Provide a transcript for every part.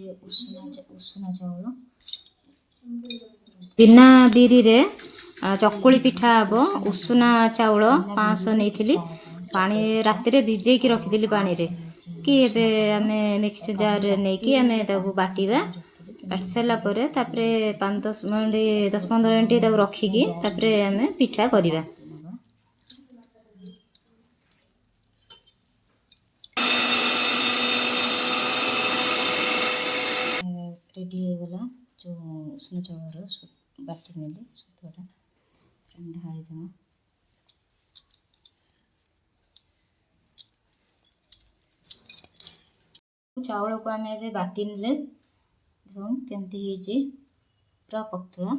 ଉଷୁନା ଚାଉଳ ବିନା ବିରିରେ ଚକୁଳି ପିଠା ହେବ। ଉଷୁନା ଚାଉଳ 500 ନେଇଥିଲି, ପାଣି ରାତିରେ ଭିଜେଇକି ରଖିଥିଲି ପାଣିରେ, କି ଏବେ ଆମେ ମିକ୍ସି ଜାର୍ରେ ନେଇକି ଆମେ ତାକୁ ବାଟିବା। ବାଟି ସାରିଲା ପରେ ତାପରେ 5-10 ମିନିଟ୍ 10-15 ମିନିଟ୍ ତାକୁ ରଖିକି ତାପରେ ଆମେ ପିଠା କରିବା। ରେଡ଼ି ହେଇଗଲା ଯେଉଁ ଉଷୁନା ଚାଉଳର ବାଟି ନେଲି ସୁତଟା ଢାଳିଦେବା। ଚାଉଳକୁ ଆମେ ଏବେ ବାଟି ନେଲେ ଦେଖୁন କେମିତି ହେଇଛି, ପୁରା ପତଳା।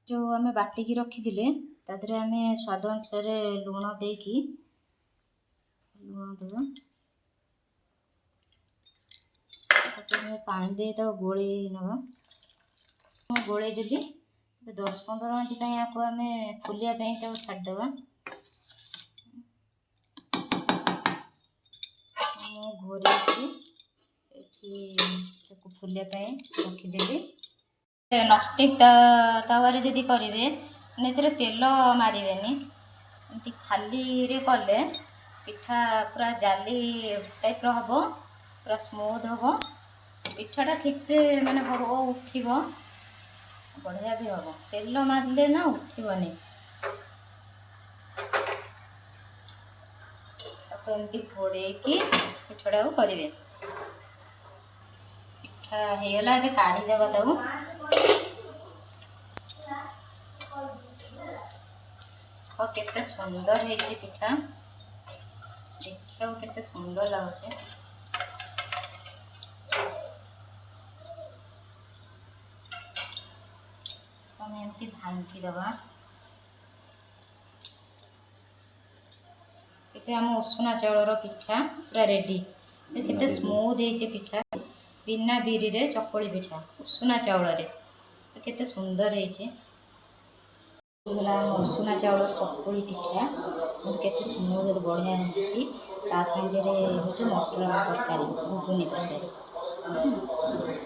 ଯେଉଁ ଆମେ ବାଟିକି ରଖିଥିଲେ ତା ଦେହରେ ଆମେ ସ୍ୱାଦ ଅନୁସାରେ ଲୁଣ ଦେଇକି ଲୁଣ ଦେବା। ତାପରେ ପାଣି ଦେଇ ତାକୁ ଗୋଳେଇ ନେବା। ଗୋଳେଇ ଦେଲି 10-15 ମିନିଟ୍ ପାଇଁ ଆକୁ ଆମେ ଫୁଲିବା ପାଇଁ ତାକୁ ଛାଡ଼ିଦେବା। ମୁଁ ଘୋରେଇକି ଏଠି ତାକୁ ଫୁଲିବା ପାଇଁ ରଖିଦେଲି। ନନଷ୍ଟିକ୍ ତାୱାରେ ଯଦି କରିବେ ମାନେ ଏଥିରେ ତେଲ ମାରିବେନି, ଏମିତି ଖାଲିରେ କଲେ ପିଠା ପୁରା ଜାଲି ଟାଇପ୍ର ହେବ, ପୁରା ସ୍ମୁଥ୍ ହେବ। ପିଠାଟା ଠିକ୍ସେ ମାନେ ହେବ, ଉଠିବ, ବଢ଼ିଆ ବି ହେବ। ତେଲ ମାରିଲେ ନା ଉଠିବନି। ତାକୁ ଏମିତି ଘୋଡ଼େଇକି ପିଠାଟାକୁ କରିବେ। ପିଠା ହେଇଗଲା, ଏବେ କାଢ଼ିଦେବା ତାକୁ। କେତେ ସୁନ୍ଦର ହେଇଛି ପିଠା, ଦେଖିବାକୁ କେତେ ସୁନ୍ଦର ଲାଗୁଛି। ଆମେ ଏମିତି ଭାଙ୍ଗିଦେବା। ଏବେ ଆମ ଉଷୁନା ଚାଉଳର ପିଠା ପୁରା ରେଡ଼ି। କେତେ ସ୍ମୁଥ୍ ହେଇଛି ପିଠା, ବିନା ବିରିରେ ଚକୁଳି ପିଠା ଉଷୁନା ଚାଉଳରେ, କେତେ ସୁନ୍ଦର ହେଇଛି। ହେଇଗଲା ଆମ ଉଷୁନା ଚାଉଳର ଚକୁଳି ପିଠା, କେତେ ସ୍ମୁଥ୍ ବଢ଼ିଆ ଆସିଛି। ତା ସାଙ୍ଗରେ ହେଉଛି ମଟର ତରକାରୀ, ଘୁଗୁନି ତରକାରୀ।